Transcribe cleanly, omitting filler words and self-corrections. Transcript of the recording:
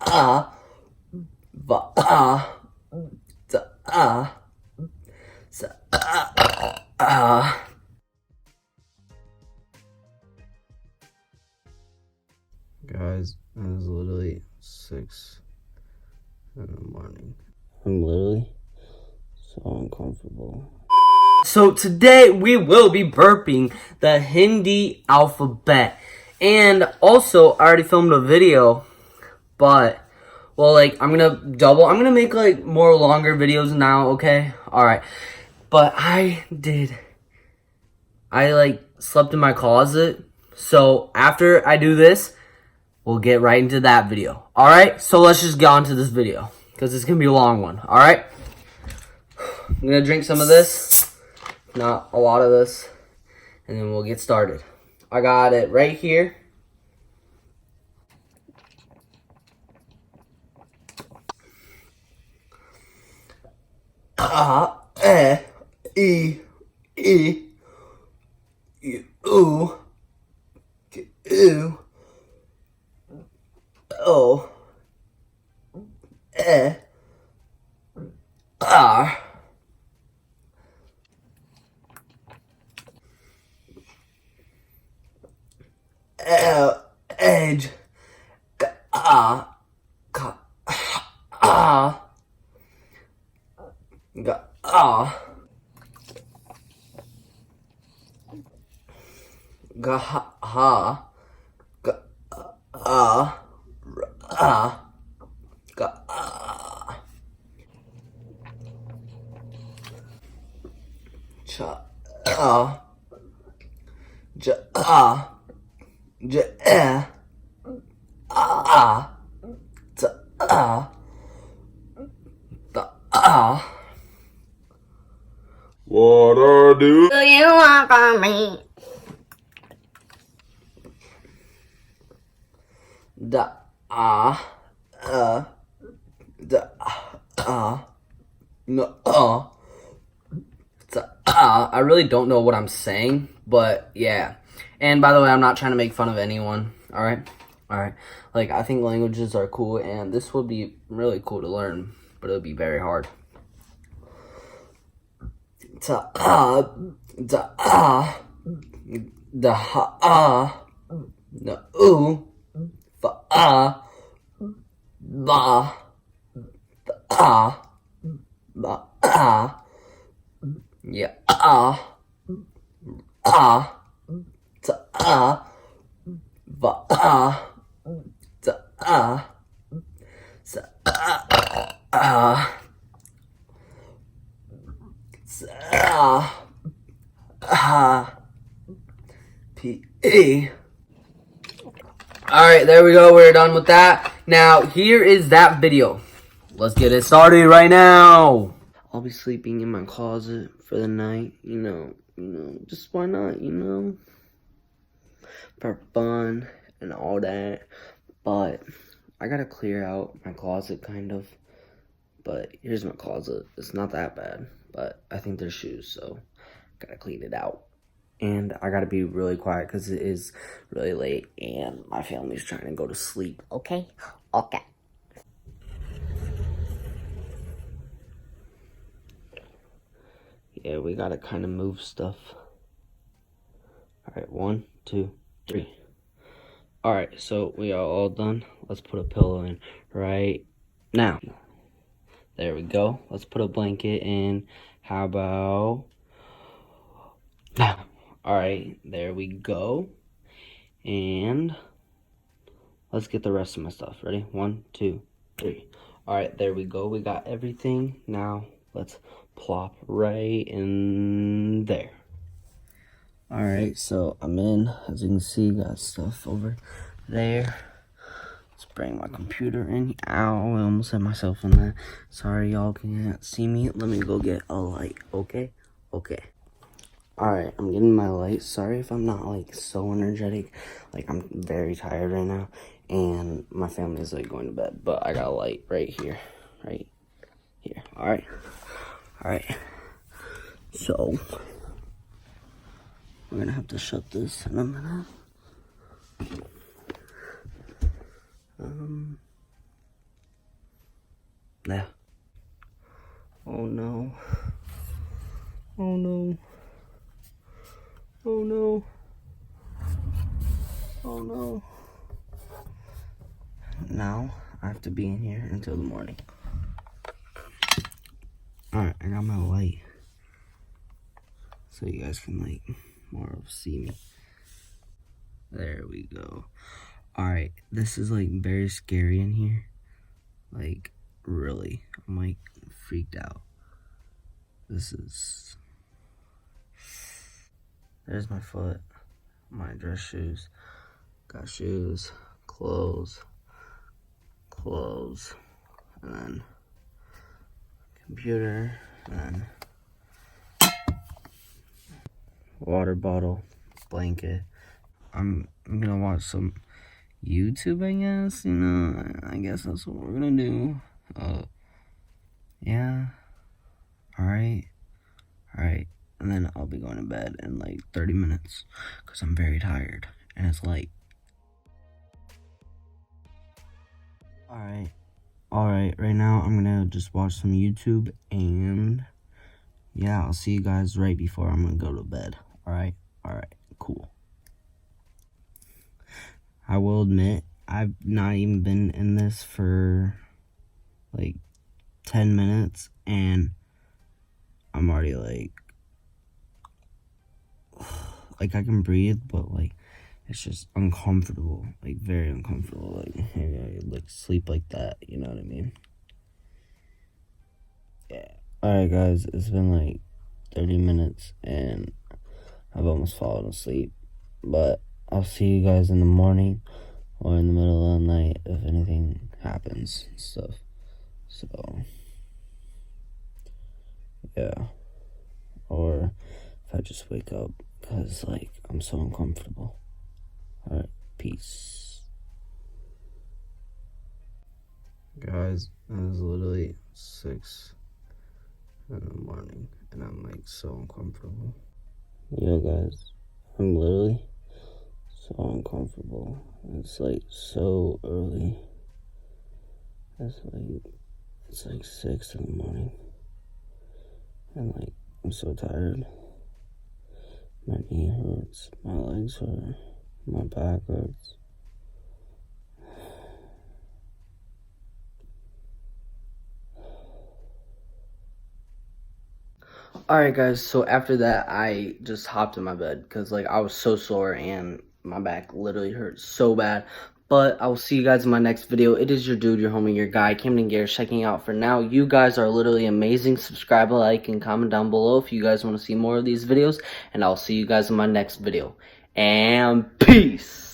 Guys, it is literally 6 in the morning. I'm literally so uncomfortable. So today we will be burping the Hindi alphabet. And also, I already filmed a video, but, well, like, I'm gonna make, like, more longer videos now, okay? Alright. But I slept in my closet. So, after I do this, we'll get right into that video. Alright? So, let's just get on to this video, because it's gonna be a long one. Alright? I'm gonna drink some of this. Not a lot of this. And then we'll get started. I got it right here. E, U, O, R, L, H, What do you want from me? I really don't know what I'm saying, but yeah. And by the way, I'm not trying to make fun of anyone, alright? Alright. Like, I think languages are cool, and this would be really cool to learn, but it'll be very hard. P-E. Alright, there we go. We're done with that. Now, here is that video. Let's get it started right now. I'll be sleeping in my closet for the night. You know, just why not, for fun and all that. But I gotta clear out my closet, kind of. But here's my closet. It's not that bad, but I think there's shoes, so gotta clean it out. And I gotta be really quiet because it is really late and my family's trying to go to sleep. Okay? Okay. Yeah, we gotta kind of move stuff. Alright, 1, 2, 3. Alright, so we are all done. Let's put a pillow in right now. There we go. Let's put a blanket in. How about now? Alright, there we go. And let's get the rest of my stuff. Ready? 1, 2, 3. Alright, there we go. We got everything. Now, let's plop right in there. Alright, so I'm in. As you can see, got stuff over there. Let's bring my computer in. Ow, I almost had myself in that. Sorry, y'all can't see me. Let me go get a light, okay? Okay. Alright, I'm getting my light. Sorry if I'm not, like, so energetic. Like, I'm very tired right now. And my family's, like, going to bed. But I got a light right here. Right here. Alright. Alright. So, we're gonna have to shut this in a minute. Yeah. Oh no. Oh no. Oh no. Oh no. Now I have to be in here until the morning. Alright, I got my light. So you guys can like more see me. There we go. Alright, this is like very scary in here. Like, really. I'm like freaked out. This is... There's my foot. My dress shoes. Got shoes, clothes, and then computer, and then water bottle, blanket. I'm gonna watch some YouTube, I guess, you know, I guess that's what we're gonna do. Yeah. Alright. And then I'll be going to bed in like 30 minutes because I'm very tired and it's late. Alright, right now I'm gonna just watch some YouTube and yeah, I'll see you guys right before I'm gonna go to bed. Alright, cool. I will admit, I've not even been in this for like 10 minutes and I'm already like I can breathe, but like it's just uncomfortable, like very uncomfortable. Like maybe I could like sleep like that, you know what I mean? Yeah. Alright guys, it's been like 30 minutes and I've almost fallen asleep. But I'll see you guys in the morning or in the middle of the night if anything happens and stuff. So yeah. Or if I just wake up because like I'm so uncomfortable. Alright, peace. Guys, it is literally 6 in the morning and I'm like so uncomfortable. Yo guys, I'm literally so uncomfortable. It's like so early. It's like 6 in the morning. And like I'm so tired. My knee hurts, my legs hurt, my back hurts. Alright guys, so after that I just hopped in my bed because like I was so sore and my back literally hurt so bad. But I will see you guys in my next video. It is your dude, your homie, your guy, Camden Garrett, checking out for now. You guys are literally amazing. Subscribe, like, and comment down below if you guys want to see more of these videos. And I'll see you guys in my next video. And peace!